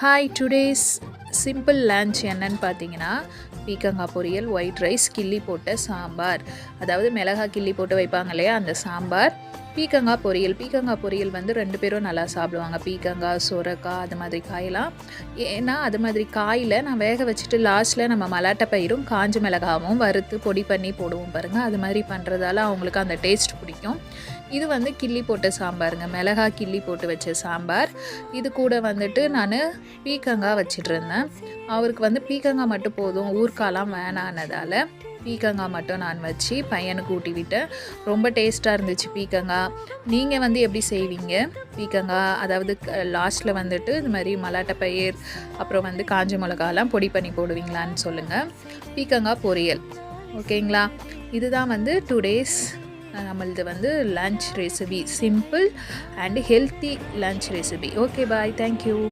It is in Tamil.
ஹாய், டுடேஸ் சிம்பிள் லன்ச் என்னன்னு பார்த்தீங்கன்னா, பீக்கங்காய் பொரியல், ஒயிட் ரைஸ், கிள்ளி போட்ட சாம்பார். அதாவது மிளகாய் கிள்ளி போட்டு வைப்பாங்க இல்லையா, அந்த சாம்பார். பீக்கங்காய் பொரியல். பீக்கங்காய் பொரியல் வந்து 2 பேரும் நல்லா சாப்பிடுவாங்க. பீக்கங்காய், சொரக்காய் அது மாதிரி காயெல்லாம். ஏன்னா அது மாதிரி காயில் நான் வேக வச்சுட்டு லாஸ்ட்டில் நம்ம மலாட்டை பயிரும் காஞ்ச மிளகாவும் வறுத்து பொடி பண்ணி போடுவோம் பாருங்கள். அது மாதிரி பண்ணுறதால அவங்களுக்கு அந்த டேஸ்ட் பிடிக்கும். இது வந்து கிள்ளி போட்ட சாம்பாருங்க, மிளகாய் கிள்ளி போட்டு வச்ச சாம்பார். இது கூட வந்துட்டு நான் பீக்கங்காய் வச்சிட்ருந்தேன். அவருக்கு வந்து பீக்கங்காய் மட்டும் போதும், ஊறுகாலாம் வேணானதால் பீக்கங்காய் மட்டும் நான் வச்சு பையனுக்கு ஊட்டி விட்டேன். ரொம்ப டேஸ்ட்டாக இருந்துச்சு பீக்கங்காய். நீங்கள் வந்து எப்படி செய்வீங்க பீக்கங்காய்? அதாவது லாஸ்ட்டில் வந்துட்டு இது மாதிரி மலாட்டை பயிர் அப்புறம் வந்து காஞ்ச மிளகாலாம் பொடி பண்ணி போடுவீங்களான்னு சொல்லுங்கள். பீக்கங்காய் பொரியல், ஓகேங்களா? இதுதான் வந்து டுடேஸ் நம்மளது வந்து lunch recipe. Simple and healthy lunch recipe. Okay, bye, thank you.